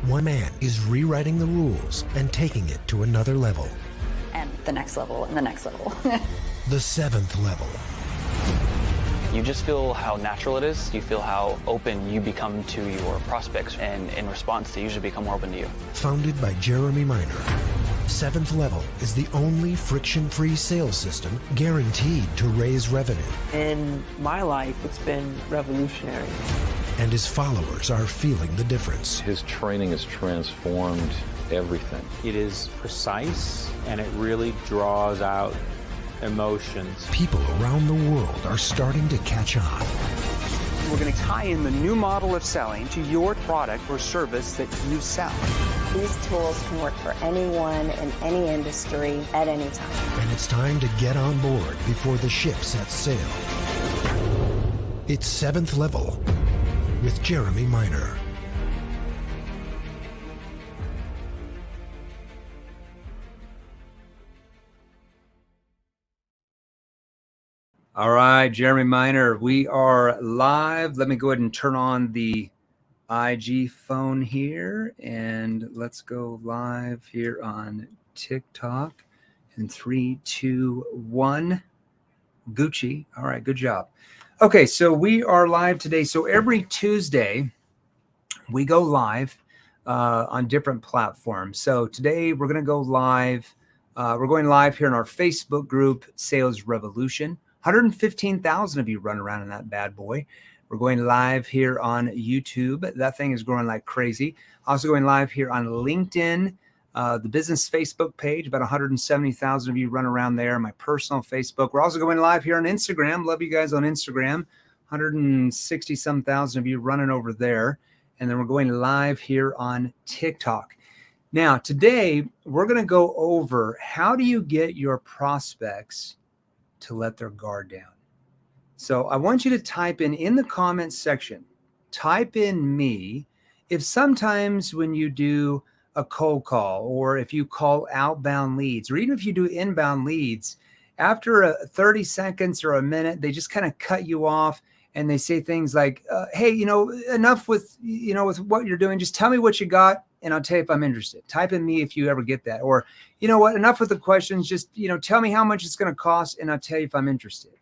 One man is rewriting the rules and taking it to another level. And the next level, and the next level. The 7th level. You just feel how natural it is. You feel how open you become to your prospects, and in response, they usually become more open to you. Founded by Jeremy Miner, 7th Level is the only friction-free sales system guaranteed to raise revenue. In my life, it's been revolutionary. And his followers are feeling the difference. His training has transformed everything. It is precise, and it really draws out emotions. People around the world are starting to catch on. We're going to tie in the new model of selling to your product or service that you sell. These tools can work for anyone in any industry at any time. And it's time to get on board before the ship sets sail. It's 7th Level with Jeremy Miner. All right, Jeremy Miner, we are live. Let me go ahead and turn on the IG phone here, and let's go live here on TikTok in 3, 2, 1. Gucci. All right, good job. Okay, so we are live today. So every Tuesday, we go live on different platforms. So today we're going to go live. We're going live here in our Facebook group, Sales Revolution. 115,000 of you run around in that bad boy. We're going live here on YouTube. That thing is growing like crazy. Also going live here on LinkedIn, the business Facebook page. About 170,000 of you run around there. My personal Facebook. We're also going live here on Instagram. Love you guys on Instagram. 160-some thousand of you running over there. And then we're going live here on TikTok. Now, today, we're going to go over how do you get your prospects to let their guard down. So I want you to type in the comments section, type in me. If sometimes when you do a cold call, or if you call outbound leads, or even if you do inbound leads, after 30 seconds or a minute, they just kind of cut you off and they say things like, hey, enough with, with what you're doing. Just tell me what you got and I'll tell you if I'm interested. Type in me if you ever get that. Or, you know what, enough with the questions. Just, tell me how much it's going to cost and I'll tell you if I'm interested.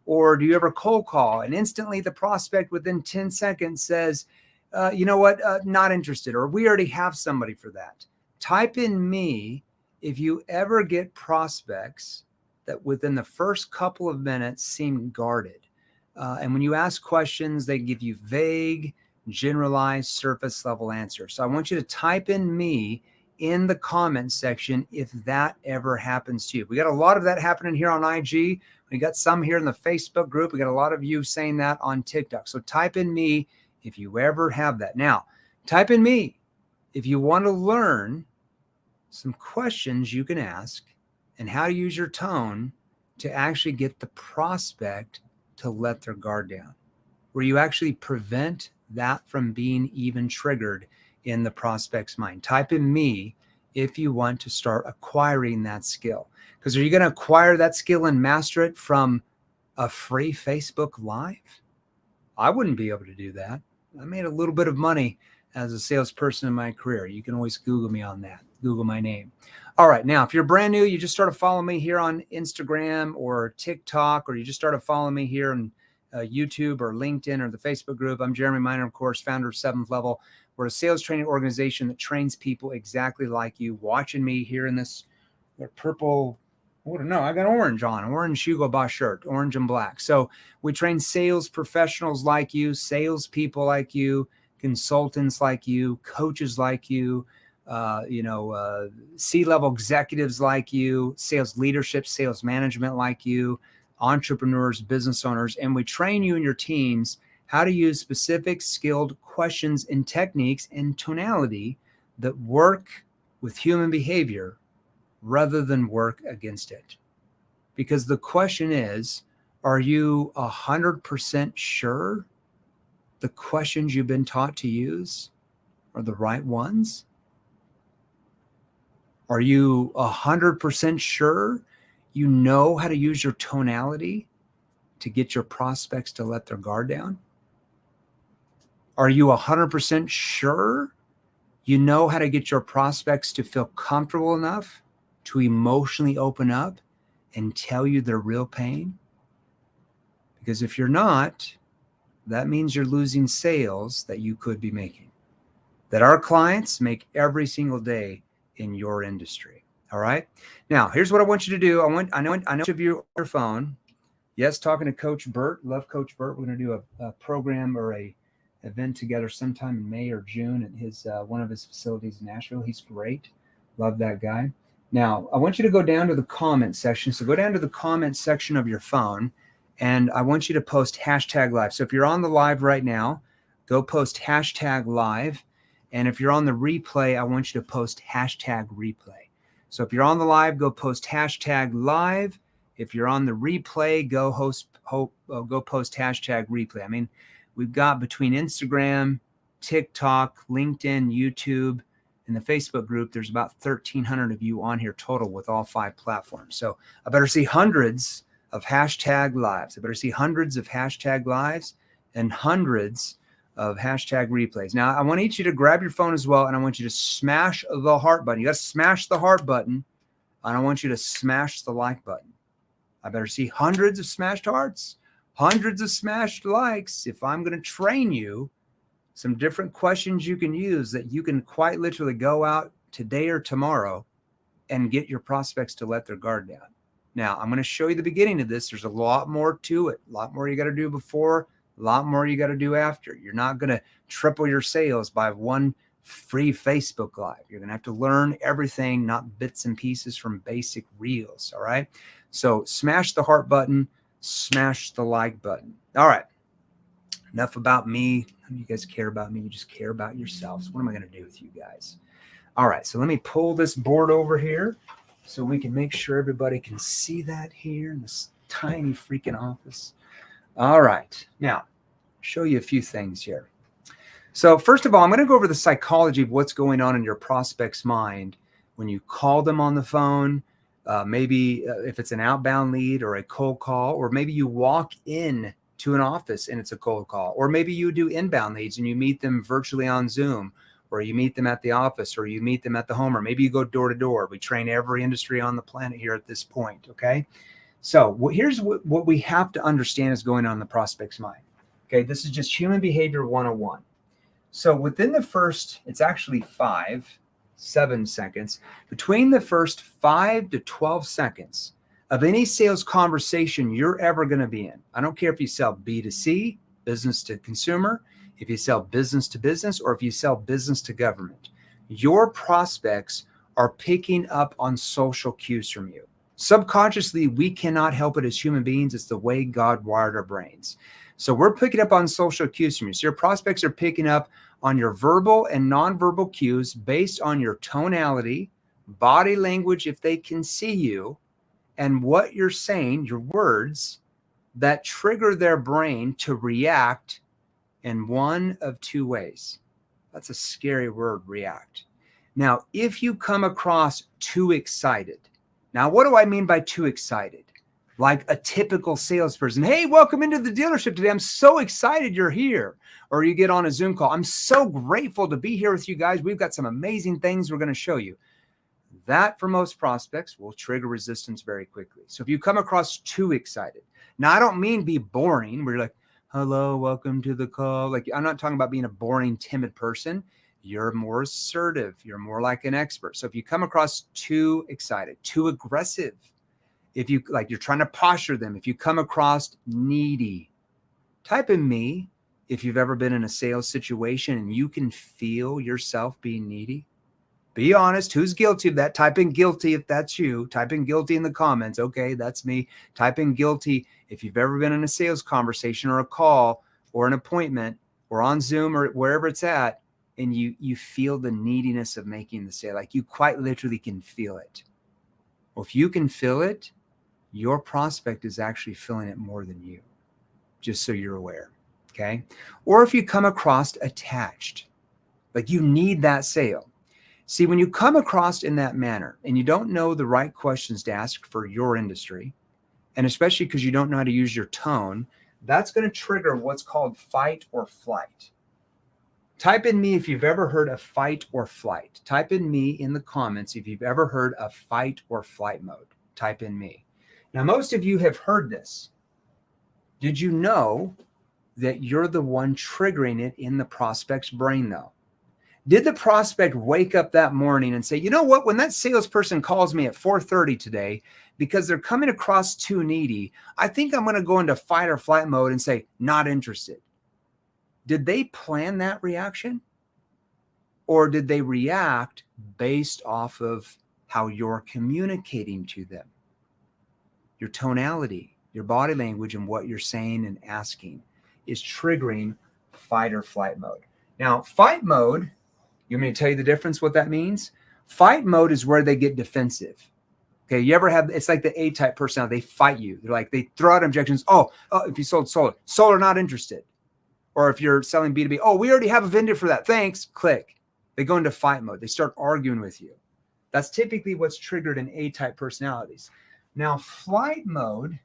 Or do you ever cold call and instantly the prospect within 10 seconds says, not interested, or we already have somebody for that. Type in me if you ever get prospects that within the first couple of minutes seem guarded. And when you ask questions, they give you vague, generalized, surface level answers. So I want you to type in me in the comments section if that ever happens to you. We got a lot of that happening here on IG. We got some here in the Facebook group. We got a lot of you saying that on TikTok. So type in me if you ever have that. Now, type in me if you want to learn some questions you can ask and how to use your tone to actually get the prospect to let their guard down, where you actually prevent that from being even triggered in the prospect's mind. Type in me if you want to start acquiring that skill. Because are you going to acquire that skill and master it from a free Facebook Live? I wouldn't be able to do that. I made a little bit of money as a salesperson in my career. You can always Google me on that. Google my name. All right. Now, if you're brand new, you just started following me here on Instagram or TikTok, or you just started following me here on YouTube or LinkedIn or the Facebook group. I'm Jeremy Miner, of course, founder of 7th Level. We're a sales training organization that trains people exactly like you. Watching me here in this purple, I got orange on, orange Hugo Boss shirt, orange and black. So we train sales professionals like you, salespeople like you, consultants like you, coaches like you, C-level executives like you, sales leadership, sales management like you, entrepreneurs, business owners, and we train you and your teams how to use specific skilled questions and techniques and tonality that work with human behavior rather than work against it. Because the question is, are you 100% sure the questions you've been taught to use are the right ones? Are you 100% sure you know how to use your tonality to get your prospects to let their guard down? Are you 100% sure You know how to get your prospects to feel comfortable enough to emotionally open up and tell you their real pain. Because if you're not, that means you're losing sales that you could be making, that our clients make every single day in your industry. All right. Now, here's what I want you to do. I know each of you on your phone. Yes, talking to Coach Burt. Love Coach Burt. We're going to do a program or a event together sometime in May or June at his one of his facilities in Nashville. He's great. Love that guy. Now, I want you to go down to the comment section. So go down to the comment section of your phone, and I want you to post #live. So if you're on the live right now, go post #live. And if you're on the replay, I want you to post #replay. So if you're on the live, go post #live. If you're on the replay, go post #replay. I mean, we've got between Instagram, TikTok, LinkedIn, YouTube, and the Facebook group, there's about 1,300 of you on here total with all 5 platforms. So I better see hundreds of #lives. I better see hundreds of #lives and hundreds of #replays. Now, I want each of you to grab your phone as well, and I want you to smash the heart button. You got to smash the heart button, and I want you to smash the like button. I better see hundreds of smashed hearts, hundreds of smashed likes if I'm going to train you some different questions you can use that you can quite literally go out today or tomorrow and get your prospects to let their guard down. Now, I'm going to show you the beginning of this. There's a lot more to it, a lot more you got to do before, a lot more you got to do after. You're not going to triple your sales by one free Facebook Live. You're going to have to learn everything, not bits and pieces from basic reels. All right. So smash the heart button, smash the like button. All right. Enough about me. None of you guys care about me. You just care about yourselves. What am I going to do with you guys? All right. So let me pull this board over here so we can make sure everybody can see that here in this tiny freaking office. All right. Now, show you a few things here. So first of all, I'm going to go over the psychology of what's going on in your prospect's mind when you call them on the phone. Maybe if it's an outbound lead or a cold call, or maybe you walk in to an office and it's a cold call, or maybe you do inbound leads and you meet them virtually on Zoom, or you meet them at the office, or you meet them at the home, or maybe you go door to door. We train every industry on the planet here at this point. Okay. So here's what we have to understand is going on in the prospect's mind. Okay. This is just human behavior 101. So within the first, it's actually 7 seconds, between the first 5 to 12 seconds of any sales conversation you're ever going to be in. I don't care if you sell B2C, business to consumer, if you sell business to business, or if you sell business to government. Your prospects are picking up on social cues from you. Subconsciously, we cannot help it as human beings. It's the way God wired our brains. So we're picking up on social cues from you. So your prospects are picking up on your verbal and nonverbal cues based on your tonality, body language, if they can see you, and what you're saying, your words that trigger their brain to react in one of 2 ways. That's a scary word, react. Now, if you come across too excited, now what do I mean by too excited? Like a typical salesperson. Hey, welcome into the dealership today. I'm so excited you're here. Or you get on a Zoom call. I'm so grateful to be here with you guys. We've got some amazing things we're going to show you. That for most prospects will trigger resistance very quickly. So if you come across too excited, now I don't mean be boring where you're like, hello, welcome to the call. Like, I'm not talking about being a boring, timid person. You're more assertive. You're more like an expert. So if you come across too excited, too aggressive, if you like, you're trying to posture them, if you come across needy, type in me if you've ever been in a sales situation and you can feel yourself being needy. Be honest. Who's guilty of that? Type in guilty if that's you. Type in guilty in the comments. Okay, that's me. Type in guilty if you've ever been in a sales conversation or a call or an appointment or on Zoom or wherever it's at, and you feel the neediness of making the sale. Like you quite literally can feel it. Well, if you can feel it, your prospect is actually feeling it more than you, just so you're aware. Okay. Or if you come across attached, like you need that sale. See, when you come across in that manner and you don't know the right questions to ask for your industry, and especially because you don't know how to use your tone, that's going to trigger what's called fight or flight. Type in me if you've ever heard of fight or flight. Type in me in the comments if you've ever heard of fight or flight mode. Type in me. Now, most of you have heard this. Did you know that you're the one triggering it in the prospect's brain, though? Did the prospect wake up that morning and say, you know what, when that salesperson calls me at 4:30 today because they're coming across too needy, I think I'm going to go into fight or flight mode and say, not interested? Did they plan that reaction? Or did they react based off of how you're communicating to them? Your tonality, your body language, and what you're saying and asking is triggering fight or flight mode. Now, fight mode, you want me to tell you the difference, what that means? Fight mode is where they get defensive. Okay, you ever have, it's like the A-type personality, they fight you. They're like, they throw out objections. Oh, if you sold solar, not interested. Or if you're selling B2B, oh, we already have a vendor for that, thanks, click. They go into fight mode. They start arguing with you. That's typically what's triggered in A-type personalities. Now, flight mode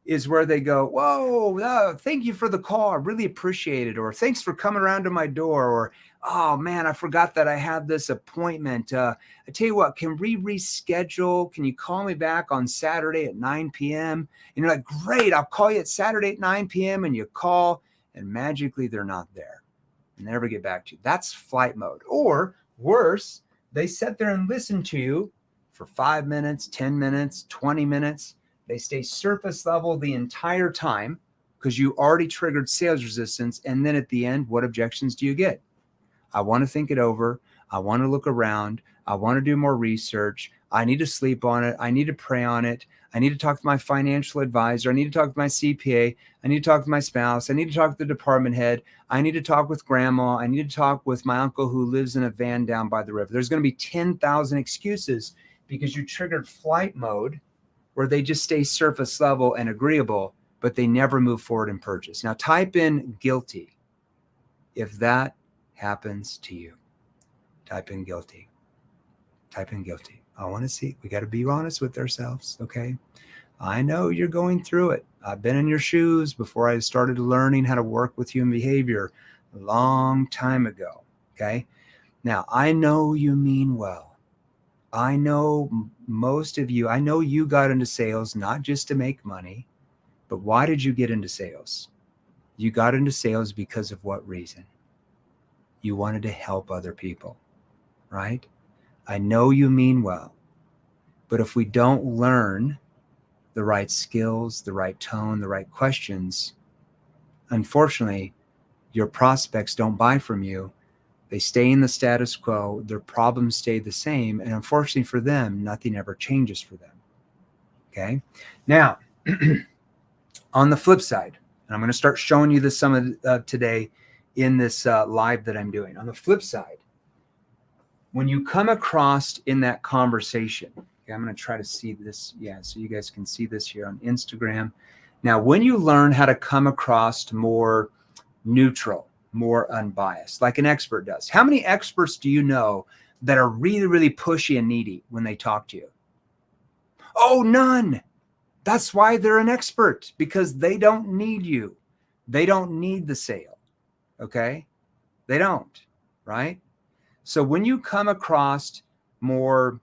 is where they go, whoa, thank you for the call. I really appreciate it. Or thanks for coming around to my door. Or, oh, man, I forgot that I had this appointment. I tell you what, can we reschedule? Can you call me back on Saturday at 9 p.m.? And you're like, great, I'll call you at Saturday at 9 p.m. And you call, and magically they're not there. And never get back to you. That's flight mode. Or worse, they sit there and listen to you for 5 minutes, 10 minutes, 20 minutes. They stay surface level the entire time because you already triggered sales resistance. And then at the end, what objections do you get? I want to think it over. I want to look around. I want to do more research. I need to sleep on it. I need to pray on it. I need to talk to my financial advisor. I need to talk to my CPA. I need to talk to my spouse. I need to talk to the department head. I need to talk with grandma. I need to talk with my uncle who lives in a van down by the river. There's going to be 10,000 excuses because you triggered flight mode where they just stay surface level and agreeable, but they never move forward and purchase. Now type in guilty if that happens to you. Type in guilty. Type in guilty. I want to see. We got to be honest with ourselves, okay? I know you're going through it. I've been in your shoes before I started learning how to work with human behavior a long time ago, okay? Now, I know you mean well. I know most of you, I know you got into sales not just to make money, but why did you get into sales? You got into sales because of what reason? You wanted to help other people, right? I know you mean well, but if we don't learn the right skills, the right tone, the right questions, unfortunately, your prospects don't buy from you. They stay in the status quo. Their problems stay the same. And unfortunately for them, nothing ever changes for them. Okay. Now, on the flip side, and I'm going to start showing you this some of today in this live that I'm doing. On the flip side, when you come across in that conversation, okay, I'm going to try to see this. Yeah. So you guys can see this here on Instagram. Now, when you learn how to come across more neutral, more unbiased, like an expert does. How many experts do you know that are really, really pushy and needy when they talk to you? Oh, none. That's why they're an expert, because they don't need you. They don't need the sale. Okay? They don't, right? So when you come across more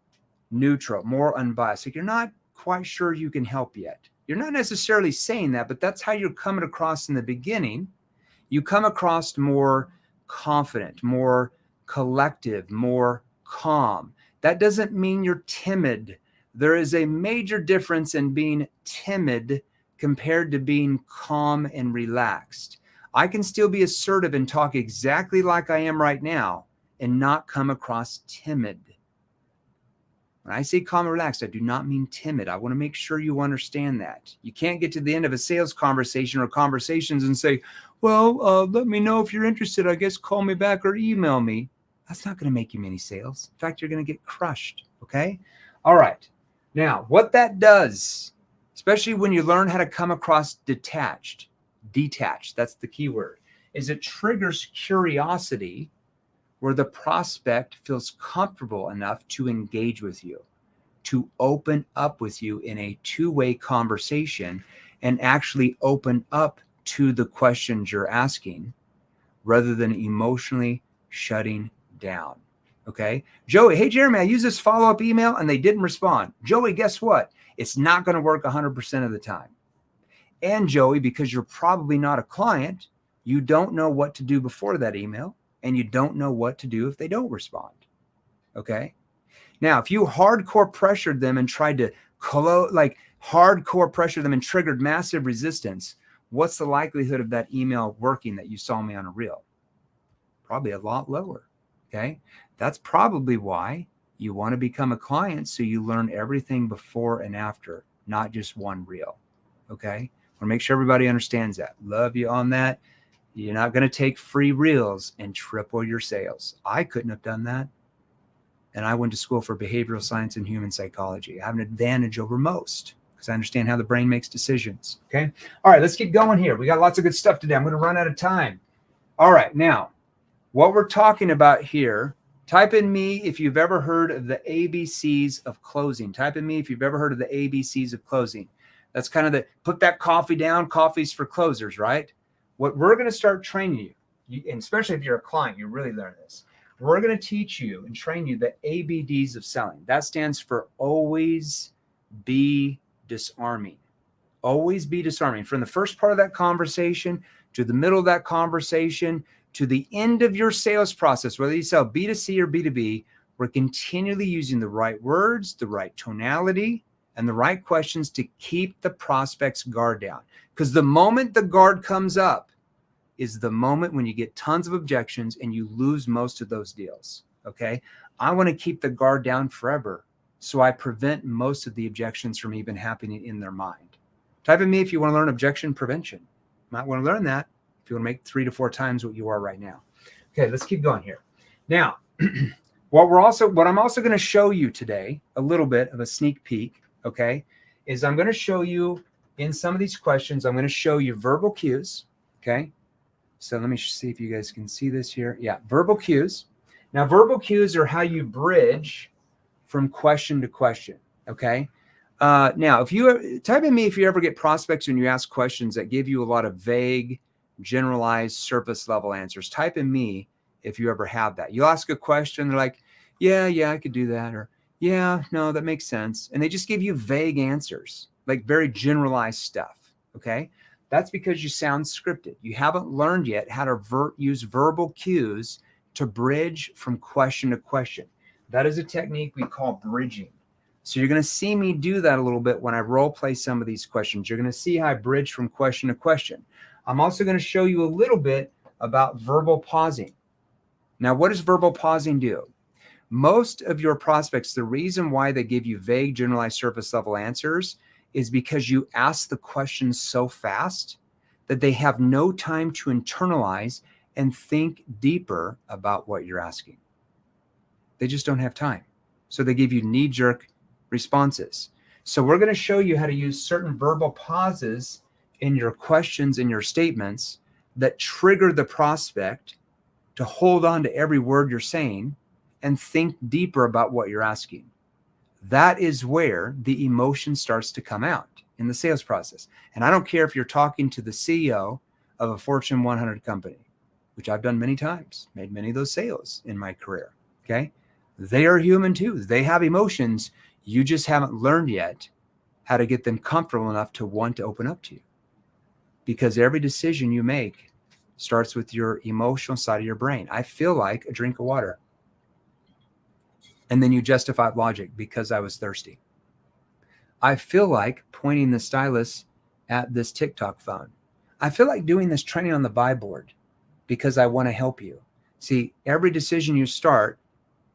neutral, more unbiased, like you're not quite sure you can help yet. You're not necessarily saying that, but that's how you're coming across in the beginning. You come across more confident, more collective, more calm. That doesn't mean you're timid. There is a major difference in being timid compared to being calm and relaxed. I can still be assertive and talk exactly like I am right now and not come across timid. When I say calm and relaxed, I do not mean timid. I want to make sure you understand that. You can't get to the end of a sales conversation or conversations and say, well, let me know if you're interested. I guess call me back or email me. That's not going to make you many sales. In fact, you're going to get crushed. Okay. All right. Now, what that does, especially when you learn how to come across detached, that's the key word, is it triggers curiosity where the prospect feels comfortable enough to engage with you, to open up with you in a two-way conversation and actually open up to the questions you're asking, rather than emotionally shutting down. Okay. Joey, hey, Jeremy, I used this follow-up email and they didn't respond. Joey, guess what? It's not going to work 100% of the time. And Joey, because you're probably not a client, you don't know what to do before that email, and you don't know what to do if they don't respond. Okay. Now, if you hardcore pressured them and tried to hardcore pressure them and triggered massive resistance, what's the likelihood of that email working that you saw me on a reel? Probably a lot lower. Okay. That's probably why you want to become a client, so you learn everything before and after, not just one reel. Okay. I want to make sure everybody understands that. Love you on that. You're not going to take free reels and triple your sales. I couldn't have done that. And I went to school for behavioral science and human psychology. I have an advantage over most because I understand how the brain makes decisions. Okay. All right, let's keep going here. We got lots of good stuff today. I'm going to run out of time. All right. Now, what we're talking about here, type in me if you've ever heard of the ABCs of closing. Type in me if you've ever heard of the ABCs of closing. That's kind of the, put that coffee down. Coffee's for closers, right? What we're going to start training you, and especially if you're a client, you really learn this. We're going to teach you and train you the ABDs of selling. That stands for always be disarming. Always be disarming. From the first part of that conversation to the middle of that conversation to the end of your sales process, whether you sell B2C or B2B, we're continually using the right words, the right tonality, and the right questions to keep the prospect's guard down. Because the moment the guard comes up is the moment when you get tons of objections and you lose most of those deals. Okay. I want to keep the guard down forever, so I prevent most of the objections from even happening in their mind. Type in me if you want to learn objection prevention. You might want to learn that if you want to make 3 to 4 times what you are right now. Okay, let's keep going here. Now, what I'm also going to show you today, a little bit of a sneak peek, okay, is I'm going to show you in some of these questions, I'm going to show you verbal cues. Okay. So let me see if you guys can see this here. Yeah, verbal cues. Now, verbal cues are how you bridge from question to question. Okay. Now, if you type in me if you ever get prospects when you ask questions that give you a lot of vague, generalized, surface level answers. Type in me if you ever have that. You'll ask a question, they're like, yeah, I could do that, or yeah, no, that makes sense, and they just give you vague answers, like very generalized stuff. Okay. That's because you sound scripted. You haven't learned yet how to use verbal cues to bridge from question to question. That is a technique we call bridging. So you're going to see me do that a little bit when I role play some of these questions. You're going to see how I bridge from question to question. I'm also going to show you a little bit about verbal pausing. Now, what does verbal pausing do? Most of your prospects, the reason why they give you vague, generalized, surface level answers is because you ask the questions so fast that they have no time to internalize and think deeper about what you're asking. They just don't have time. So they give you knee-jerk responses. So we're going to show you how to use certain verbal pauses in your questions and your statements that trigger the prospect to hold on to every word you're saying and think deeper about what you're asking. That is where the emotion starts to come out in the sales process. And I don't care if you're talking to the CEO of a Fortune 100 company, which I've done many times, made many of those sales in my career. Okay. They are human too. They have emotions. You just haven't learned yet how to get them comfortable enough to want to open up to you. Because every decision you make starts with your emotional side of your brain. I feel like a drink of water. And then you justify logic because I was thirsty. I feel like pointing the stylus at this TikTok phone. I feel like doing this training on the buy board because I want to help you. See, every decision you start,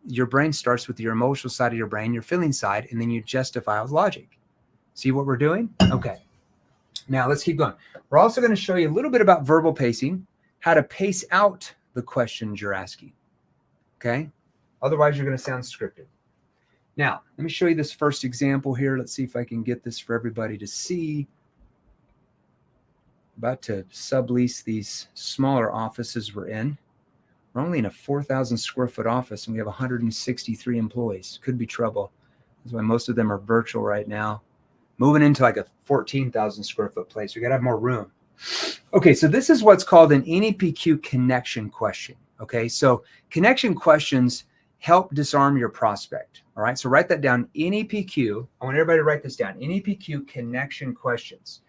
your brain starts with your emotional side of your brain, your feeling side, and then you justify with logic. See what we're doing? Okay. Now let's keep going. We're also going to show you a little bit about verbal pacing, how to pace out the questions you're asking. Okay. Otherwise, you're going to sound scripted. Now, let me show you this first example here. Let's see if I can get this for everybody to see. About to sublease these smaller offices we're in. We're only in a 4,000 square foot office and we have 163 employees. Could be trouble. That's why most of them are virtual right now. Moving into like a 14,000 square foot place. We got to have more room. Okay, so this is what's called an NEPQ connection question. Okay, so connection questions help disarm your prospect. All right, so write that down. NEPQ. I want everybody to write this down. NEPQ connection questions.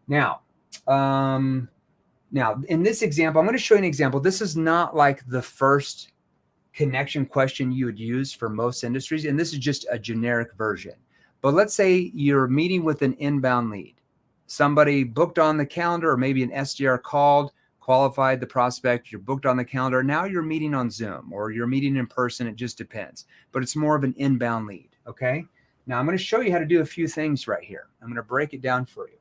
Now, in this example, I'm going to show you an example. This is not like the first connection question you would use for most industries, and this is just a generic version. But let's say you're meeting with an inbound lead. Somebody booked on the calendar, or maybe an SDR called, qualified the prospect, you're booked on the calendar. Now you're meeting on Zoom or you're meeting in person. It just depends, but it's more of an inbound lead. Okay. Now I'm going to show you how to do a few things right here. I'm going to break it down for you.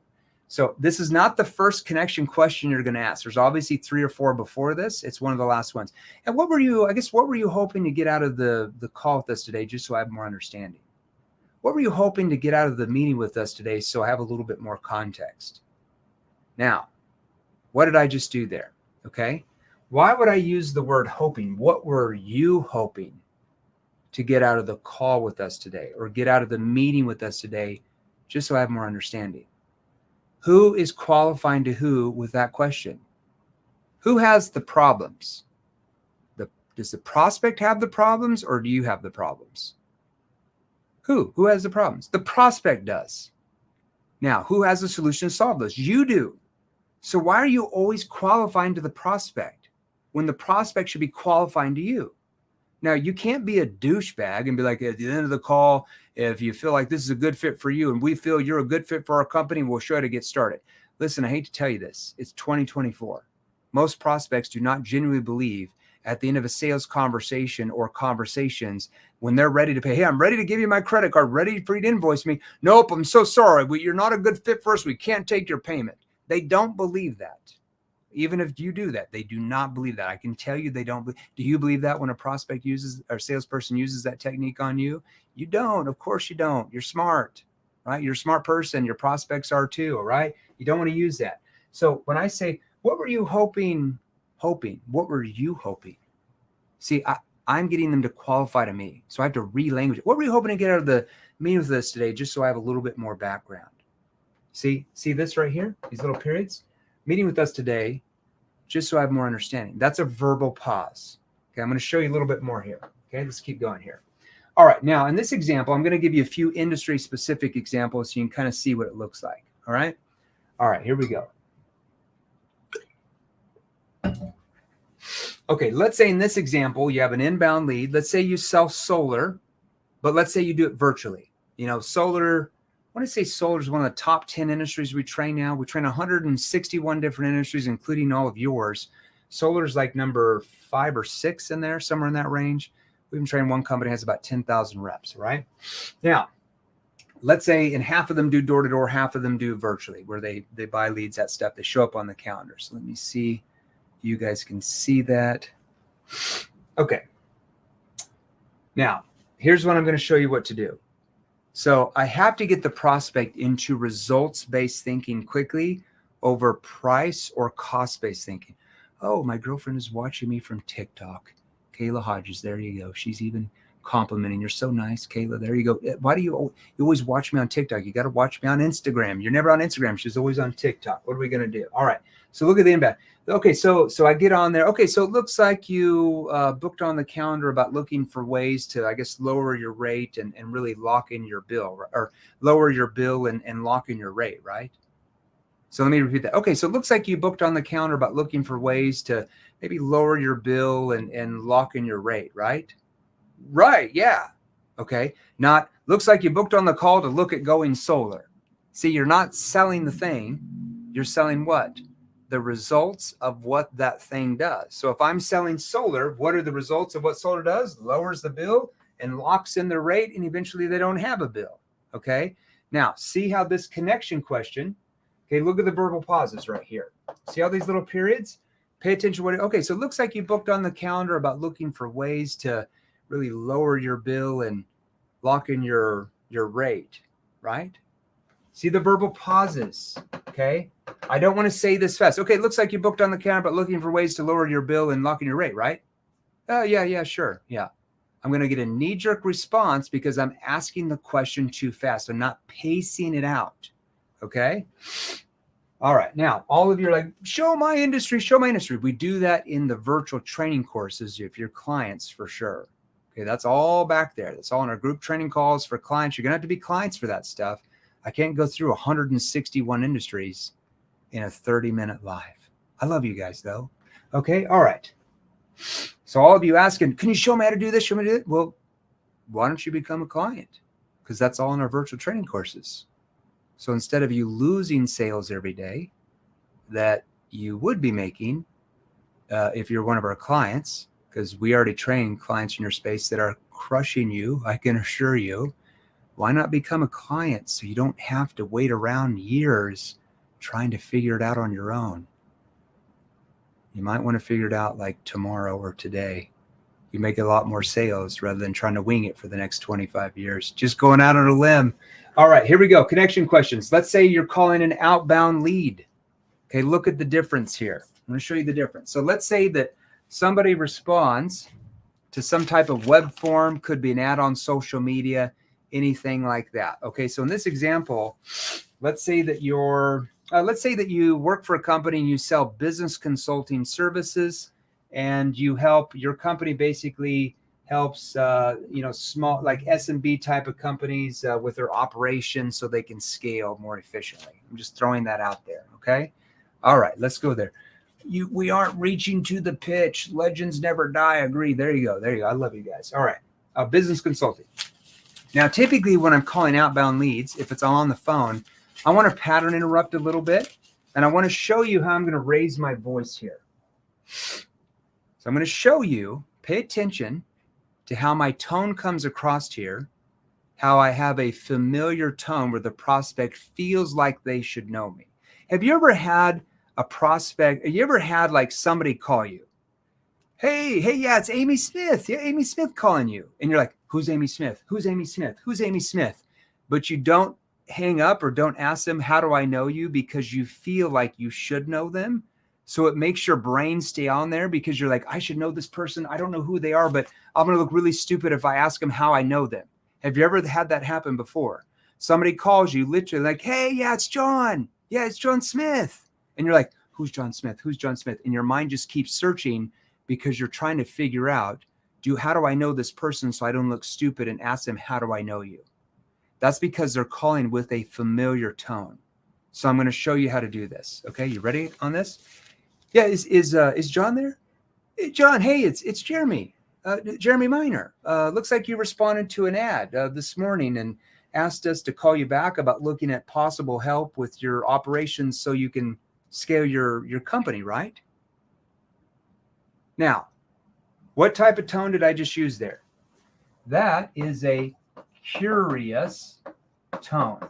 So this is not the first connection question you're going to ask. There's obviously 3 or 4 before this. It's one of the last ones. And what were you hoping to get out of the call with us today, just so I have more understanding? What were you hoping to get out of the meeting with us today, so I have a little bit more context? Now, what did I just do there? Okay. Why would I use the word hoping? What were you hoping to get out of the call with us today, or get out of the meeting with us today, just so I have more understanding? Who is qualifying to who with that question? Who has the problems? Does the prospect have the problems, or do you have the problems? Who has the problems? The prospect does. Now, who has the solution to solve those? You do. So why are you always qualifying to the prospect when the prospect should be qualifying to you? Now, you can't be a douchebag and be like, at the end of the call, if you feel like this is a good fit for you and we feel you're a good fit for our company, we'll show you how to get started. Listen, I hate to tell you this. It's 2024. Most prospects do not genuinely believe at the end of a sales conversation or conversations, when they're ready to pay, hey, I'm ready to give you my credit card, ready for you to invoice me. Nope, I'm so sorry. You're not a good fit for us. We can't take your payment. They don't believe that. Even if you do that, they do not believe that. I can tell you they don't. Do you believe that when a prospect uses, or salesperson uses that technique on you? You don't. Of course you don't. You're smart, right? You're a smart person. Your prospects are too, all right? You don't want to use that. So when I say, what were you hoping? What were you hoping? See, I'm getting them to qualify to me. So I have to re-language it. What were you hoping to get out of the meeting with us today, just so I have a little bit more background? See this right here? These little periods? Meeting with us today, just so I have more understanding. That's a verbal pause. Okay, I'm going to show you a little bit more here. Okay, let's keep going here. All right, now in this example, I'm going to give you a few industry-specific examples so you can kind of see what it looks like. All right, here we go. Okay, let's say in this example, you have an inbound lead. Let's say you sell solar, but let's say you do it virtually. Solar, I want to say solar is one of the top 10 industries we train now. We train 161 different industries, including all of yours. Solar is like number 5 or 6 in there, somewhere in that range. We've been training one company that has about 10,000 reps, right? Now, let's say in half of them do door-to-door, half of them do virtually, where they buy leads, that stuff. They show up on the calendar. So let me see. You guys can see that. Okay. Now, here's what I'm going to show you what to do. So I have to get the prospect into results-based thinking quickly over price or cost-based thinking. Oh, my girlfriend is watching me from TikTok. Kayla Hodges, there you go. She's even complimenting. You're so nice, Kayla. There you go. Why do you always watch me on TikTok? You got to watch me on Instagram. You're never on Instagram. She's always on TikTok. What are we going to do? All right. So look at the inbound. Okay, so I get on there. Okay, so it looks like you booked on the calendar about looking for ways to, I guess, lower your rate and really lock in your bill, or lower your bill and lock in your rate, right? So let me repeat that. Okay, so it looks like you booked on the calendar about looking for ways to maybe lower your bill and lock in your rate, right? Right, yeah. Okay, not looks like you booked on the call to look at going solar. See, you're not selling the thing. You're selling what? The results of what that thing does. So if I'm selling solar, what are the results of what solar does? Lowers the bill and locks in the rate, and eventually they don't have a bill. Okay. Now, see how this connection question, okay, look at the verbal pauses right here. See all these little periods? Pay attention to okay, so it looks like you booked on the calendar about looking for ways to really lower your bill and lock in your rate, right? See the verbal pauses, okay? I don't want to say this fast. Okay, it looks like you booked on the calendar, but looking for ways to lower your bill and lock in your rate, right? Oh, yeah, sure, yeah. I'm going to get a knee-jerk response because I'm asking the question too fast. I'm not pacing it out, okay? All right. Now, all of you are like, show my industry, show my industry. We do that in the virtual training courses if you're clients for sure. Okay, that's all back there. That's all in our group training calls for clients. You're going to have to be clients for that stuff. I can't go through 161 industries in a 30-minute live. I love you guys, though. Okay, all right. So all of you asking, can you show me how to do this? Show me how to do it? Well, why don't you become a client? Because that's all in our virtual training courses. So instead of you losing sales every day that you would be making if you're one of our clients, because we already train clients in your space that are crushing you, I can assure you, why not become a client so you don't have to wait around years trying to figure it out on your own? You might want to figure it out like tomorrow or today. You make a lot more sales rather than trying to wing it for the next 25 years. Just going out on a limb. All right, here we go. Connection questions. Let's say you're calling an outbound lead. Okay, look at the difference here. I'm going to show you the difference. So let's say that somebody responds to some type of web form, could be an ad on social media, anything like that. Okay, so in this example, let's say that you work for a company and you sell business consulting services, and you help your company basically helps small like SMB type of companies with their operations so they can scale more efficiently. I'm just throwing that out there. Okay. All right, let's go there. We aren't reaching to the pitch. Legends never die. Agree. There you go. There you go. I love you guys. All right. Business consulting. Now, typically when I'm calling outbound leads, if it's on the phone, I want to pattern interrupt a little bit, and I want to show you how I'm going to raise my voice here. So I'm going to show you, pay attention to how my tone comes across here, how I have a familiar tone where the prospect feels like they should know me. Have you ever had a prospect, have you ever had like somebody call you? Hey, yeah, it's Amy Smith. Yeah, Amy Smith calling you. And you're like, who's Amy Smith? Who's Amy Smith? Who's Amy Smith? But you don't hang up or don't ask them, how do I know you? Because you feel like you should know them. So it makes your brain stay on there because you're like, I should know this person. I don't know who they are, but I'm going to look really stupid if I ask them how I know them. Have you ever had that happen before? Somebody calls you literally like, hey, yeah, it's John. Yeah, it's John Smith. And you're like, who's John Smith? Who's John Smith? And your mind just keeps searching because you're trying to figure out, how do I know this person so I don't look stupid and ask them, how do I know you? That's because they're calling with a familiar tone. So I'm going to show you how to do this. Okay, you ready on this? Yeah, is John there? Hey, John, hey, it's Jeremy. Jeremy Miner. Looks like you responded to an ad this morning and asked us to call you back about looking at possible help with your operations so you can scale your company, right? Now, what type of tone did I just use there? That is a curious tone.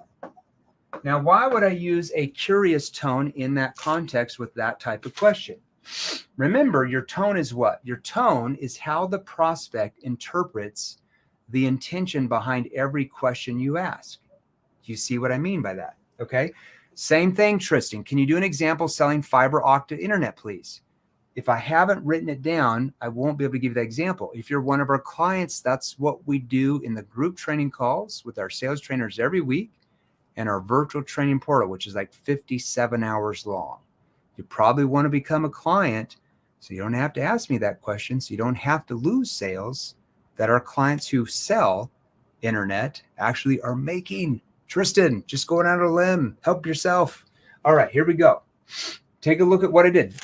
Now, why would I use a curious tone in that context with that type of question? Remember, your tone is what? Your tone is how the prospect interprets the intention behind every question you ask. Do you see what I mean by that? Okay. Same thing, Tristan. Can you do an example selling fiber optic internet, please? If I haven't written it down, I won't be able to give you that example. If you're one of our clients, that's what we do in the group training calls with our sales trainers every week and our virtual training portal, which is like 57 hours long. You probably want to become a client so you don't have to ask me that question, so you don't have to lose sales that our clients who sell internet actually are making. Tristan, just going out on a limb. Help yourself. All right, here we go. Take a look at what I did.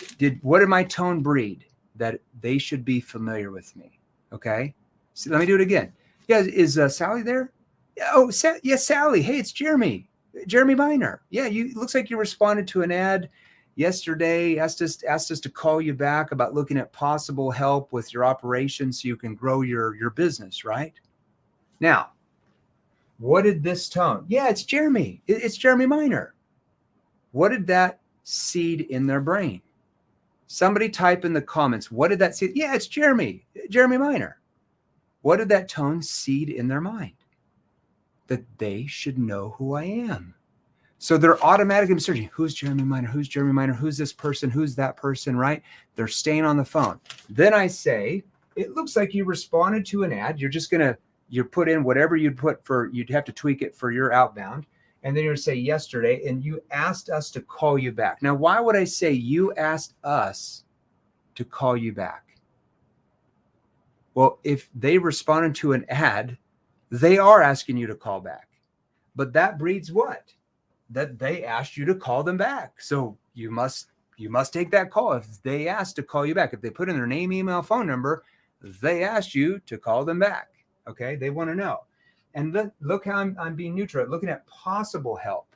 What did my tone breed? That they should be familiar with me. Okay. So let me do it again. Yeah, is Sally there? Yeah, yes, Sally. Hey, it's Jeremy. Jeremy Miner. Yeah, looks like you responded to an ad yesterday. Asked us to call you back about looking at possible help with your operations so you can grow your business, right? Now, what did this tone? Yeah, it's Jeremy. It's Jeremy Miner. What did that seed in their brain? Somebody type in the comments. What did that seed? Yeah, it's Jeremy Miner. What did that tone seed in their mind? That they should know who I am. So they're automatically searching. Who's Jeremy Miner? Who's Jeremy Miner? Who's this person? Who's that person, right? They're staying on the phone. Then I say, it looks like you responded to an ad. You put in whatever you'd have to tweak it for your outbound. And then you're going to say yesterday, and you asked us to call you back. Now, why would I say you asked us to call you back? Well, if they responded to an ad, they are asking you to call back. But that breeds what? That they asked you to call them back. So you must take that call. If they asked to call you back, if they put in their name, email, phone number, they asked you to call them back. Okay, they want to know. And look how I'm being neutral, looking at possible help.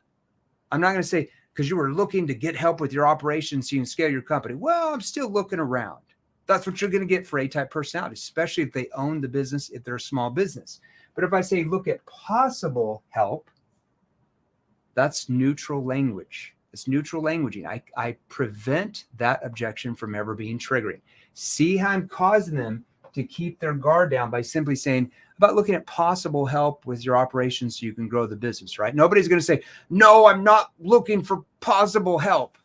I'm not going to say, because you were looking to get help with your operations so you can scale your company. Well, I'm still looking around. That's what you're going to get for A-type personality, especially if they own the business, if they're a small business. But if I say, look at possible help, that's neutral language. It's neutral languaging. I prevent that objection from ever being triggering. See how I'm causing them to keep their guard down by simply saying about looking at possible help with your operations so you can grow the business, right? Nobody's going to say, no, I'm not looking for possible help.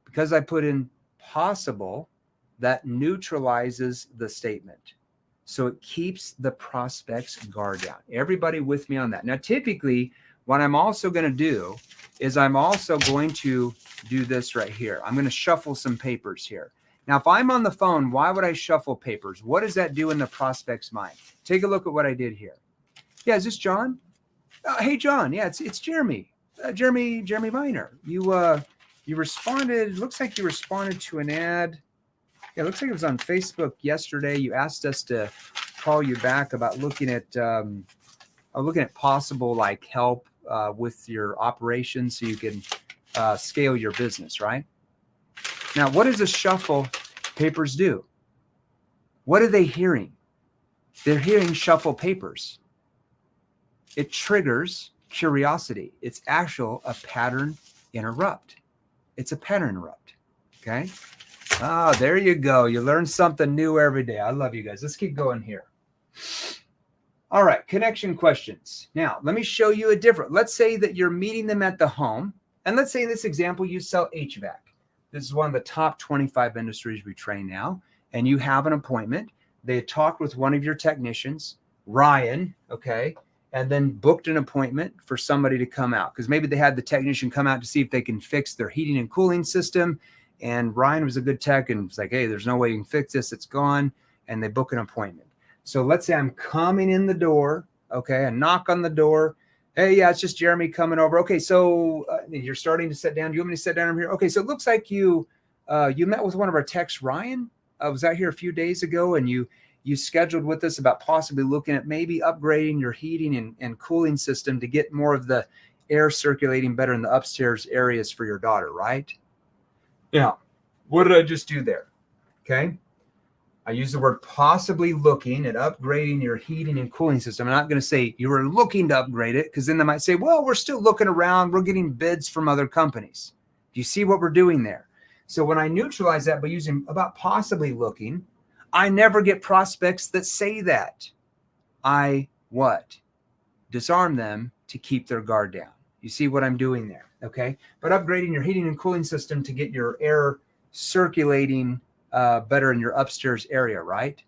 Because I put in possible, that neutralizes the statement. So it keeps the prospect's guard down. Everybody with me on that? Now, typically, what I'm also going to do is I'm also going to do this right here. I'm going to shuffle some papers here. Now, if I'm on the phone, why would I shuffle papers? What does that do in the prospect's mind? Take a look at what I did here. Yeah, is this John? Hey, John. Yeah, it's Jeremy. Jeremy Miner. You responded. Looks like you responded to an ad. Yeah, it looks like it was on Facebook yesterday. You asked us to call you back about looking at possible like help with your operations so you can scale your business, right? Now, what does a shuffle papers do? What are they hearing? They're hearing shuffle papers. It triggers curiosity. It's actual a pattern interrupt. It's a pattern interrupt. Okay. Ah, there you go. You learn something new every day. I love you guys. Let's keep going here. All right. Connection questions. Now, let me show you a different. Let's say that you're meeting them at the home. And let's say in this example, you sell HVAC. This is one of the top 25 industries we train now. And you have an appointment. They talked with one of your technicians, Ryan, okay, and then booked an appointment for somebody to come out because maybe they had the technician come out to see if they can fix their heating and cooling system. And Ryan was a good tech and was like, hey, there's no way you can fix this. It's gone. And they book an appointment. So let's say I'm coming in the door, okay, I knock on the door. Hey, yeah, it's just Jeremy coming over. Okay, so you're starting to sit down. Do you want me to sit down over here? Okay, so it looks like you met with one of our techs, Ryan. I was out here a few days ago, and you scheduled with us about possibly looking at maybe upgrading your heating and cooling system to get more of the air circulating better in the upstairs areas for your daughter, right? Yeah. What did I just do there? Okay. I use the word possibly looking at upgrading your heating and cooling system. I'm not going to say you were looking to upgrade it because then they might say, well, we're still looking around. We're getting bids from other companies. Do you see what we're doing there? So when I neutralize that by using about possibly looking, I never get prospects that say that. I what? Disarm them to keep their guard down. You see what I'm doing there, okay? But upgrading your heating and cooling system to get your air circulating better in your upstairs area, right?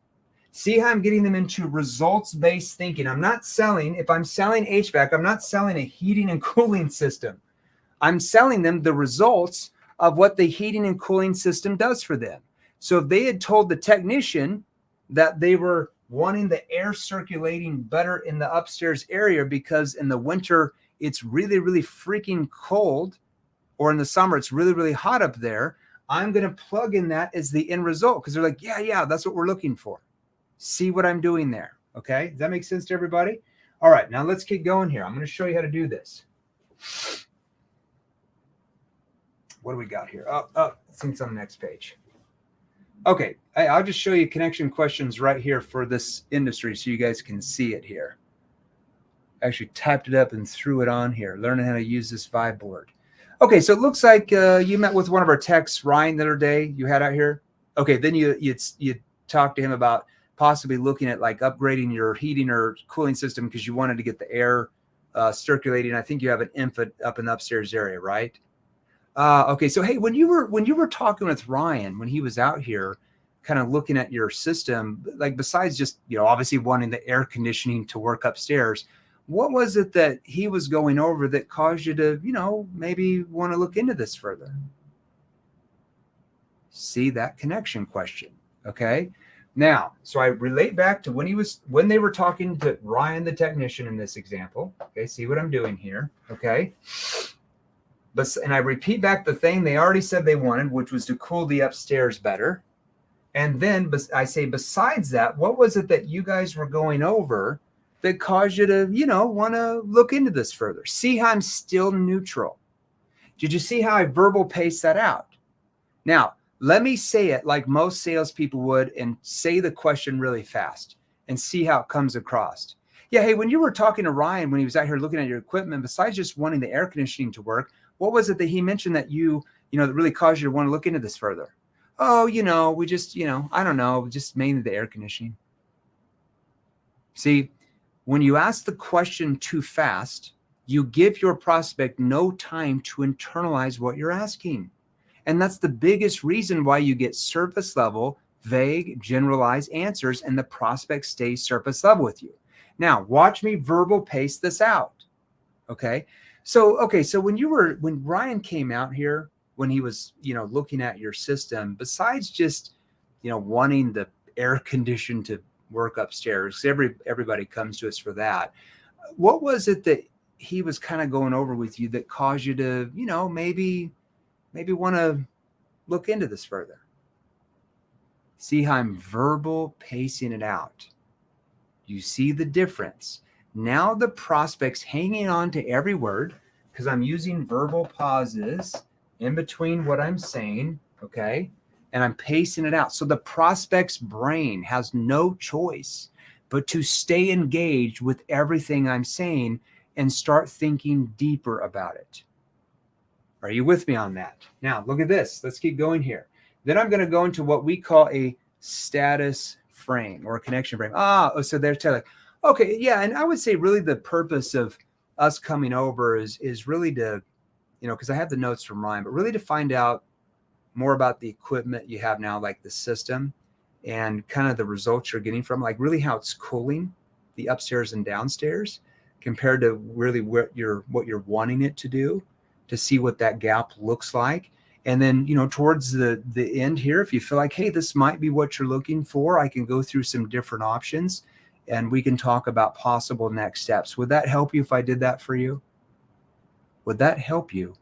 See how I'm getting them into results-based thinking. I'm not selling, if I'm selling HVAC, I'm not selling a heating and cooling system. I'm selling them the results of what the heating and cooling system does for them. So if they had told the technician that they were wanting the air circulating better in the upstairs area because in the winter it's really, really freaking cold, or in the summer it's really, really hot up there, I'm going to plug in that as the end result because they're like, yeah, that's what we're looking for. See what I'm doing there. Okay. Does that make sense to everybody? All right. Now let's keep going here. I'm going to show you how to do this. What do we got here? Oh, I think it's on the next page. Okay. I'll just show you connection questions right here for this industry so you guys can see it here. Actually typed it up and threw it on here. Learning how to use this vibe board. Okay, so it looks like you met with one of our techs, Ryan, the other day you had out here. Okay, then you talked to him about possibly looking at like upgrading your heating or cooling system because you wanted to get the air circulating. I think you have an infant up in the upstairs area, right? Okay, so hey, when you were talking with Ryan when he was out here, kind of looking at your system, like besides just obviously wanting the air conditioning to work upstairs, what was it that he was going over that caused you to, maybe want to look into this further? See that connection question. Okay. Now, so I relate back to when they were talking to Ryan, the technician in this example. Okay. See what I'm doing here. Okay. And I repeat back the thing they already said they wanted, which was to cool the upstairs better. And then I say, besides that, what was it that you guys were going over that caused you to, want to look into this further? See how I'm still neutral. Did you see how I verbal pace that out? Now, let me say it like most salespeople would and say the question really fast and see how it comes across. Yeah, hey, when you were talking to Ryan, when he was out here looking at your equipment, besides just wanting the air conditioning to work, what was it that he mentioned that that really caused you to want to look into this further? Oh, we just, I don't know, just mainly the air conditioning. See, when you ask the question too fast, you give your prospect no time to internalize what you're asking. And that's the biggest reason why you get surface level, vague, generalized answers, and the prospect stays surface level with you. Now, watch me verbal pace this out. Okay. So when Ryan came out here, when he was, looking at your system, besides just, wanting the air condition to work upstairs, everybody comes to us for that. What was it that he was kind of going over with you that caused you to, maybe want to look into this further? See how I'm verbal pacing it out. You see the difference. Now the prospect's hanging on to every word because I'm using verbal pauses in between what I'm saying, okay? And I'm pacing it out. So the prospect's brain has no choice but to stay engaged with everything I'm saying and start thinking deeper about it. Are you with me on that? Now, look at this. Let's keep going here. Then I'm going to go into what we call a status frame or a connection frame. So they're telling, okay, yeah. And I would say really the purpose of us coming over is really to, because I have the notes from Ryan, but really to find out more about the equipment you have now, like the system and kind of the results you're getting from, like really how it's cooling the upstairs and downstairs compared to really what you're wanting it to do, to see what that gap looks like. And then, towards the end here, if you feel like, hey, this might be what you're looking for, I can go through some different options and we can talk about possible next steps. Would that help you if I did that for you? Would that help you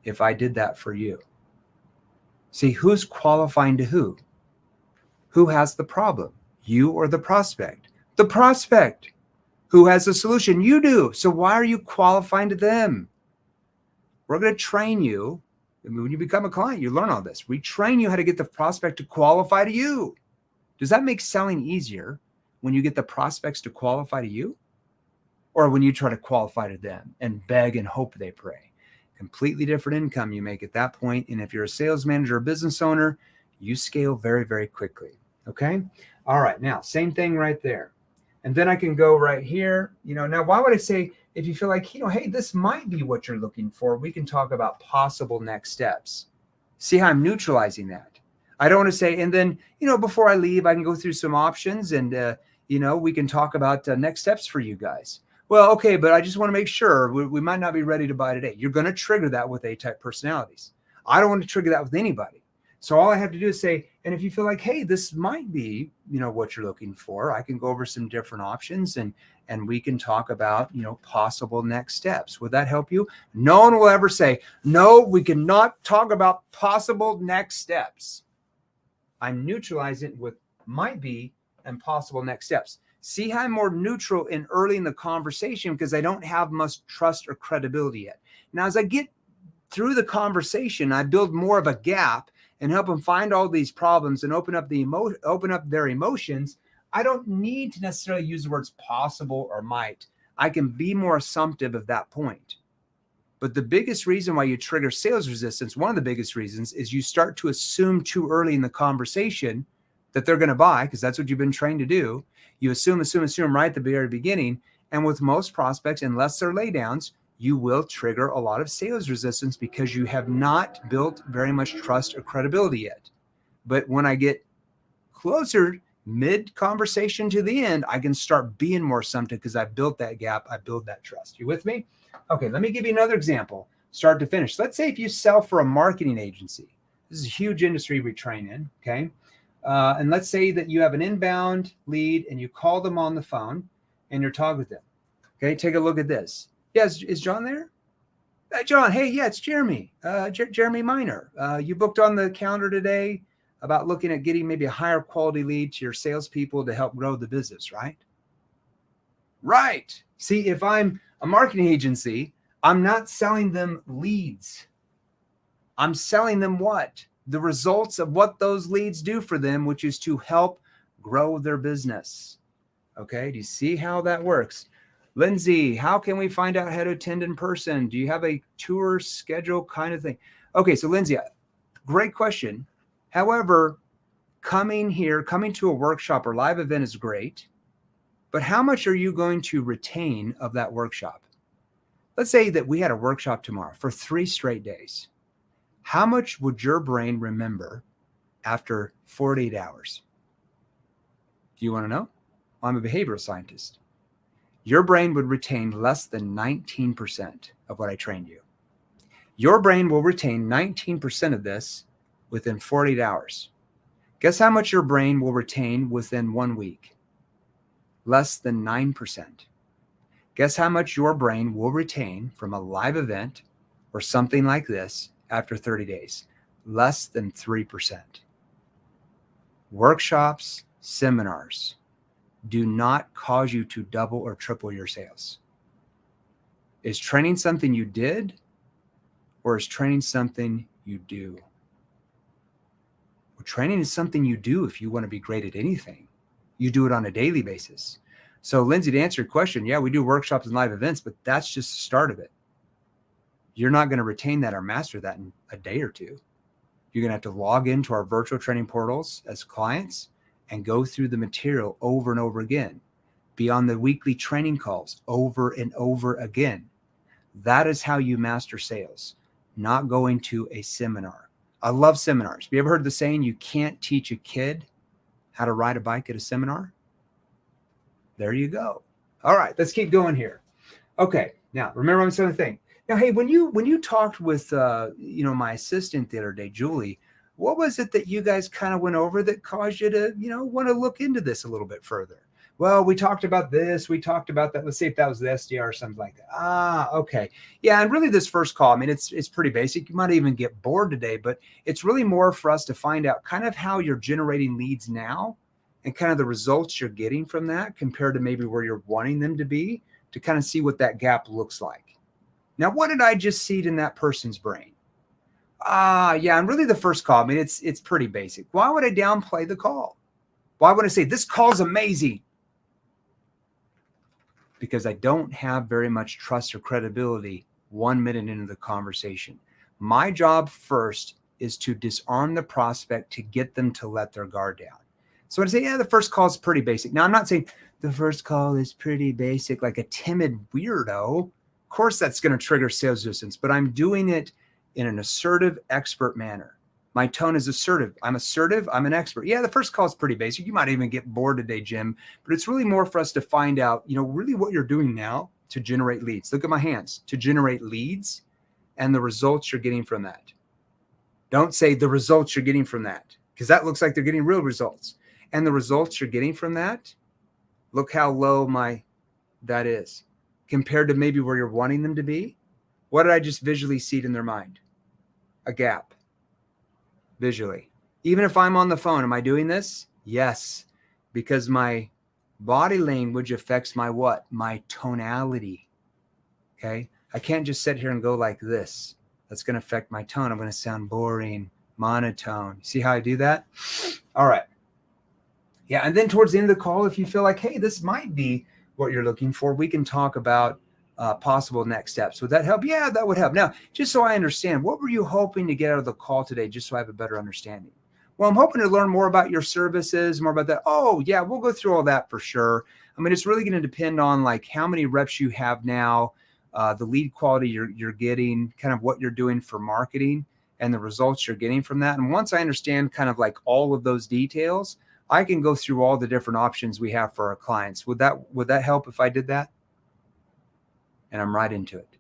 if I did that for you? See, who's qualifying to who? Who has the problem? You or the prospect? The prospect. Who has the solution? You do. So why are you qualifying to them? We're going to train you. When you become a client, you learn all this. We train you how to get the prospect to qualify to you. Does that make selling easier when you get the prospects to qualify to you? Or when you try to qualify to them and beg and hope they pray? Completely different income you make at that point. And if you're a sales manager or business owner, you scale very, very quickly. Okay. All right. Now, same thing right there. And then I can go right here. Now, why would I say, if you feel like, hey, this might be what you're looking for, we can talk about possible next steps. See how I'm neutralizing that? I don't want to say, and then, before I leave, I can go through some options and, we can talk about next steps for you guys. Well, okay, but I just want to make sure we might not be ready to buy today. You're going to trigger that with A-type personalities. I don't want to trigger that with anybody. So all I have to do is say, and if you feel like, hey, this might be, what you're looking for, I can go over some different options and we can talk about, possible next steps. Would that help you? No one will ever say, no, we cannot talk about possible next steps. I'm neutralizing it with might be and possible next steps. See how I'm more neutral in early in the conversation because I don't have much trust or credibility yet. Now, as I get through the conversation, I build more of a gap and help them find all these problems and open up their emotions. I don't need to necessarily use the words possible or might. I can be more assumptive at that point. But the biggest reason why you trigger sales resistance, one of the biggest reasons, is you start to assume too early in the conversation that they're going to buy, because that's what you've been trained to do. You assume right at the very beginning. And with most prospects, unless they're laydowns, you will trigger a lot of sales resistance because you have not built very much trust or credibility yet. But when I get closer mid conversation to the end, I can start being more assumptive because I built that gap. I build that trust. You with me? Okay, let me give you another example, start to finish. Let's say if you sell for a marketing agency. This is a huge industry we train in, okay? And let's say that you have an inbound lead and you call them on the phone and you're talking with them. Okay, take a look at this. Yes, is John there? John, hey, yeah, it's Jeremy. Jeremy Miner. You booked on the calendar today about looking at getting maybe a higher quality lead to your salespeople to help grow the business, right? Right. See, if I'm a marketing agency, I'm not selling them leads. I'm selling them what? The results of what those leads do for them, which is to help grow their business. Okay, do you see how that works? Lindsay, how can we find out how to attend in person? Do you have a tour schedule kind of thing? Okay, so Lindsay, great question. However, coming to a workshop or live event is great, but how much are you going to retain of that workshop? Let's say that we had a workshop tomorrow for 3 straight days. How much would your brain remember after 48 hours? Do you want to know? I'm a behavioral scientist. Your brain would retain less than 19% of what I trained you. Your brain will retain 19% of this within 48 hours. Guess how much your brain will retain within 1 week? Less than 9%. Guess how much your brain will retain from a live event or something like this after 30 days? Less than 3%. Workshops, seminars do not cause you to double or triple your sales. Is training something you did, or is training something you do? Well, training is something you do if you want to be great at anything. You do it on a daily basis. So Lindsay, to answer your question, yeah, we do workshops and live events, but that's just the start of it. You're not going to retain that or master that in a day or two. You're going to have to log into our virtual training portals as clients and go through the material over and over again, be on the weekly training calls over and over again. That is how you master sales, not going to a seminar. I love seminars. Have you ever heard the saying, you can't teach a kid how to ride a bike at a seminar? There you go. All right, let's keep going here. Okay, now remember I'm saying the thing. Now, hey, when you talked with my assistant the other day, Julie, what was it that you guys kind of went over that caused you to, want to look into this a little bit further? Well, we talked about this, we talked about that. Let's see if that was the SDR or something like that. Ah, okay. Yeah, and really this first call, I mean, it's pretty basic. You might even get bored today, but it's really more for us to find out kind of how you're generating leads now and kind of the results you're getting from that compared to maybe where you're wanting them to be, to kind of see what that gap looks like. Now, what did I just seed in that person's brain? Yeah, and really the first call, I mean, it's pretty basic. Why would I downplay the call? Why would I say this call's amazing? Because I don't have very much trust or credibility 1 minute into the conversation. My job first is to disarm the prospect to get them to let their guard down. So when I say, yeah, the first call is pretty basic. Now, I'm not saying the first call is pretty basic, like a timid weirdo. Of course, that's going to trigger sales resistance, but I'm doing it in an assertive, expert manner. My tone is assertive. I'm assertive. I'm an expert. Yeah, the first call is pretty basic. You might even get bored today, Jim, but it's really more for us to find out, really what you're doing now to generate leads. Look at my hands, to generate leads and the results you're getting from that. Don't say the results you're getting from that, because that looks like they're getting real results. And the results you're getting from that, look how low that is compared to maybe where you're wanting them to be. What did I just visually seed in their mind? A gap. Visually. Even if I'm on the phone, am I doing this? Yes, because my body language affects my what? My tonality. Okay. I can't just sit here and go like this. That's going to affect my tone. I'm going to sound boring, monotone. See how I do that? All right. Yeah. And then towards the end of the call, if you feel like, hey, this might be what you're looking for, we can talk about possible next steps. Would that help? Yeah, that would help. Now, just so I understand, what were you hoping to get out of the call today, just so I have a better understanding? Well, I'm hoping to learn more about your services, more about that. Oh, yeah, we'll go through all that for sure. I mean, it's really going to depend on like how many reps you have now, the lead quality you're getting, kind of what you're doing for marketing and the results you're getting from that. And once I understand kind of like all of those details, I can go through all the different options we have for our clients. Would that help if I did that? And I'm right into it.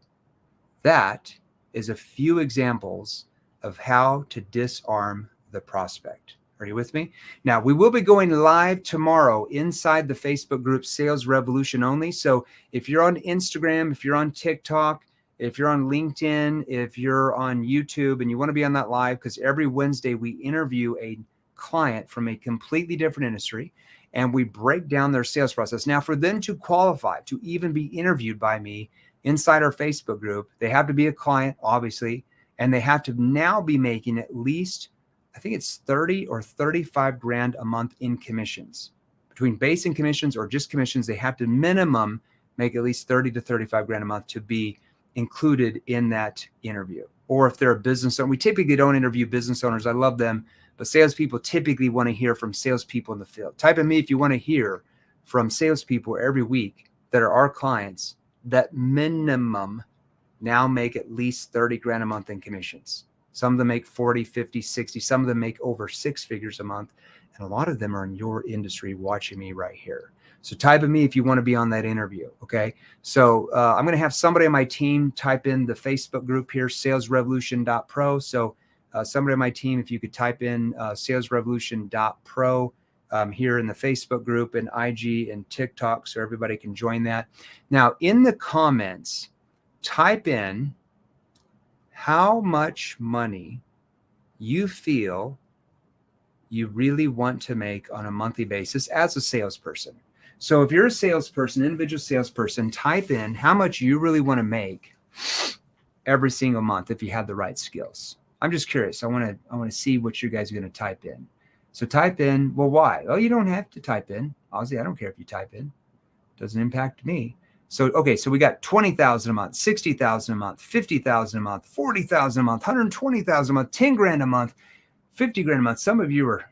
That is a few examples of how to disarm the prospect. Are you with me? Now, we will be going live tomorrow inside the Facebook group Sales Revolution Only. So if you're on Instagram, if you're on TikTok, if you're on LinkedIn, if you're on YouTube and you want to be on that live, because every Wednesday we interview a client from a completely different industry and we break down their sales process. Now, for them to qualify to even be interviewed by me inside our Facebook group, they have to be a client, obviously, and they have to now be making at least, I think it's 30 or 35 grand a month in commissions. Between base and commissions or just commissions, they have to minimum make at least 30 to 35 grand a month to be included in that interview. Or if they're a business owner, we typically don't interview business owners. I love them, but salespeople typically want to hear from salespeople in the field. Type in me if you want to hear from salespeople every week that are our clients that minimum now make at least 30 grand a month in commissions. Some of them make 40, 50, 60. Some of them make over 6 figures a month. And a lot of them are in your industry watching me right here. So type in me if you want to be on that interview. Okay. So I'm going to have somebody on my team type in the Facebook group here, salesrevolution.pro. So somebody on my team, if you could type in salesrevolution.pro here in the Facebook group and IG and TikTok, so everybody can join that. Now, in the comments, type in how much money you feel you really want to make on a monthly basis as a salesperson. So if you're a salesperson, individual salesperson, type in how much you really want to make every single month if you have the right skills. I'm just curious. I want to see what you guys are going to type in. So type in, well, why? Oh, you don't have to type in. Honestly, I don't care if you type in. It doesn't impact me. So, okay, so we got 20,000 a month, 60,000 a month, 50,000 a month, 40,000 a month, 120,000 a month, 10 grand a month, 50 grand a month. Some of you are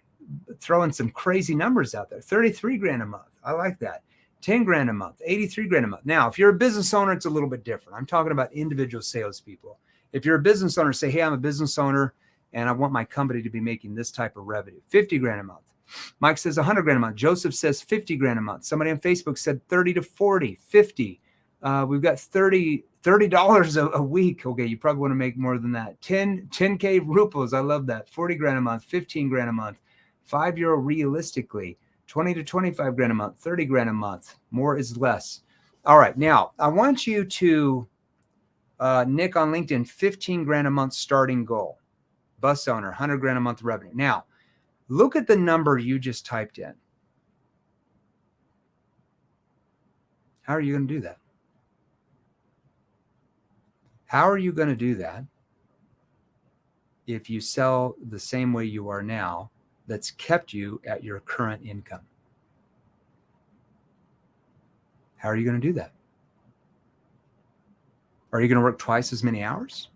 throwing some crazy numbers out there. 33 grand a month. I like that. 10 grand a month, 83 grand a month. Now, if you're a business owner, it's a little bit different. I'm talking about individual salespeople. If you're a business owner, say, hey, I'm a business owner and I want my company to be making this type of revenue, 50 grand a month. Mike says 100 grand a month. Joseph says 50 grand a month. Somebody on Facebook said 30 to 40, 50. We've got $30 a week. Okay, you probably want to make more than that. 10K rupees. I love that. 40 grand a month, 15 grand a month, €5 realistically, 20 to 25 grand a month, 30 grand a month. More is less. All right. Now I want you to, Nick on LinkedIn, 15 grand a month starting goal. Bus owner, 100 grand a month revenue. Now look at the number you just typed in. How are you going to do that? How are you going to do that if you sell the same way you are now that's kept you at your current income? How are you going to do that? Are you going to work twice as many hours?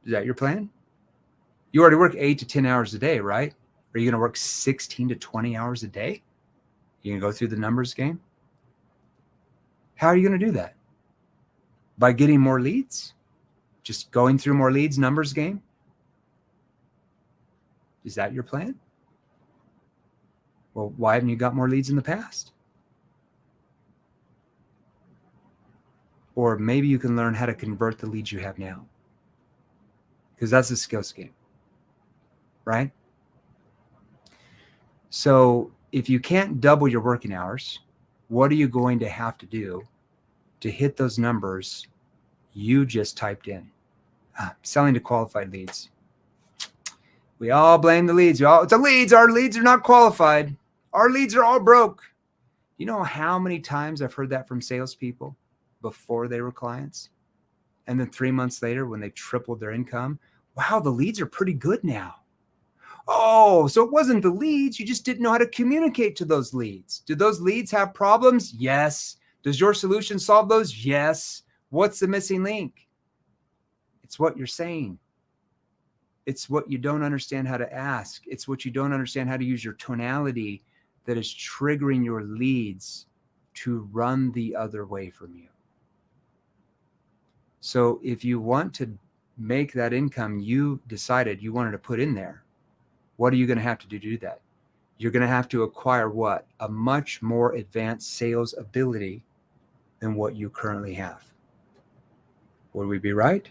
Is that your plan? You already work 8 to 10 hours a day, right? Are you going to work 16 to 20 hours a day? You going to go through the numbers game? How are you going to do that? By getting more leads? Just going through more leads, numbers game? Is that your plan? Well, why haven't you got more leads in the past? Or maybe you can learn how to convert the leads you have now. Because that's a skills game, right? So if you can't double your working hours, what are you going to have to do to hit those numbers you just typed in? Selling to qualified leads. We all blame the leads. It's the leads. Our leads are not qualified. Our leads are all broke. You know how many times I've heard that from salespeople before they were clients? And then 3 months later, when they tripled their income, wow, the leads are pretty good now. Oh, so it wasn't the leads. You just didn't know how to communicate to those leads. Do those leads have problems? Yes. Does your solution solve those? Yes. What's the missing link? It's what you're saying. It's what you don't understand how to ask. It's what you don't understand how to use your tonality that is triggering your leads to run the other way from you. So if you want to make that income you decided you wanted to put in there, what are you going to have to do that? you're going to have to acquire what? A much more advanced sales ability than what you currently have. Would we be right?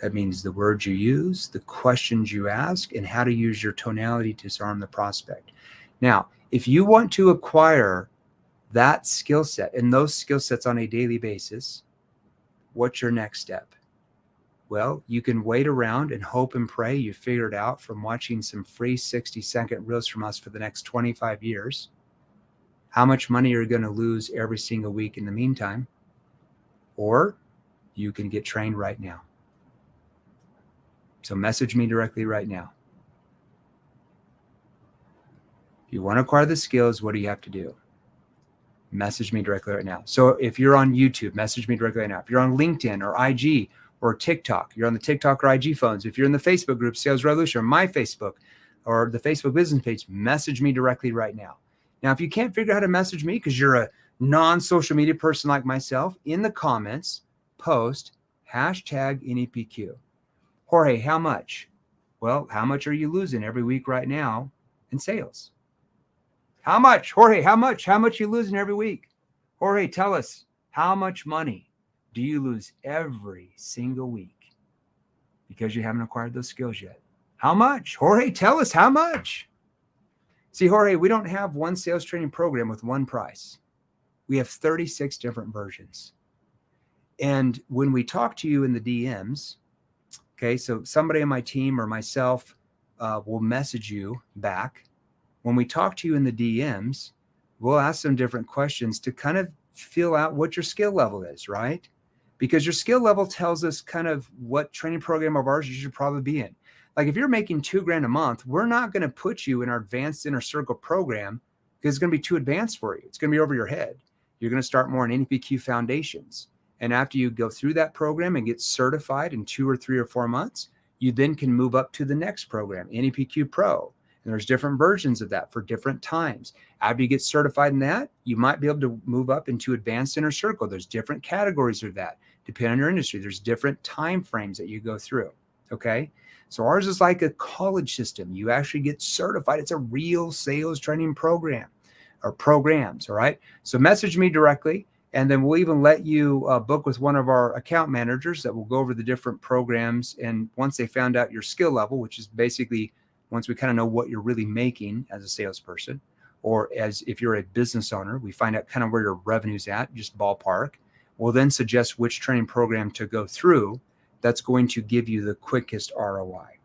That means the words you use, the questions you ask, and how to use your tonality to disarm the prospect. Now, if you want to acquire that skill set and those skill sets on a daily basis, what's your next step? Well, you can wait around and hope and pray you figure it out from watching some free 60-second reels from us for the next 25 years. How much money you're going to lose every single week in the meantime. Or you can get trained right now. So message me directly right now. If you want to acquire the skills, what do you have to do? Message me directly right now. So if you're on YouTube, message me directly right now. If you're on LinkedIn or IG or TikTok, you're on the TikTok or IG phones. If you're in the Facebook group, Sales Revolution, or my Facebook or the Facebook business page, message me directly right now. Now, if you can't figure out how to message me because you're a non-social media person like myself, in the comments, post hashtag NEPQ. Jorge, how much? Well, how much are you losing every week right now in sales? How much? Jorge, how much? How much are you losing every week? Jorge, tell us, how much money do you lose every single week because you haven't acquired those skills yet? How much? Jorge, tell us how much. See, Jorge, we don't have one sales training program with one price. We have 36 different versions. And when we talk to you in the DMs, okay, so somebody on my team or myself will message you back. When we talk to you in the DMs, we'll ask some different questions to kind of feel out what your skill level is, right? Because your skill level tells us kind of what training program of ours you should probably be in. Like if you're making $2,000 a month, we're not going to put you in our advanced inner circle program because it's going to be too advanced for you. It's going to be over your head. You're going to start more in NEPQ foundations. And after you go through that program and get certified in 2 or 3 or 4 months, you then can move up to the next program, NEPQ Pro. And there's different versions of that for different times. After you get certified in that, you might be able to move up into advanced inner circle. There's different categories of that. Depending on your industry, there's different time frames that you go through. Okay. So ours is like a college system. You actually get certified. It's a real sales training program or programs. All right. So message me directly. And then we'll even let you book with one of our account managers that will go over the different programs. And once they found out your skill level, which is basically once we kind of know what you're really making as a salesperson, or as if you're a business owner, we find out kind of where your revenue's at, just ballpark. We'll then suggest which training program to go through that's going to give you the quickest ROI.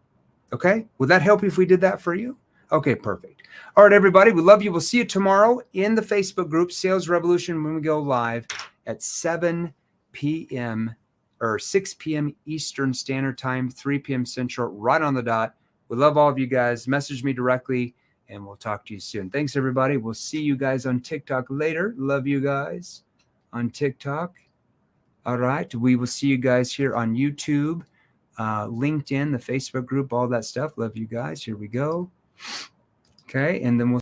Okay? Would that help if we did that for you? Okay, perfect. All right, everybody, we love you. We'll see you tomorrow in the Facebook group, Sales Revolution, when we go live at 7 p.m. or 6 p.m. Eastern Standard Time, 3 p.m. Central, right on the dot. We love all of you guys. Message me directly, and we'll talk to you soon. Thanks, everybody. We'll see you guys on TikTok later. Love you guys on TikTok. All right. We will see you guys here on YouTube, LinkedIn, the Facebook group, all that stuff. Love you guys. Here we go. Okay. And then we'll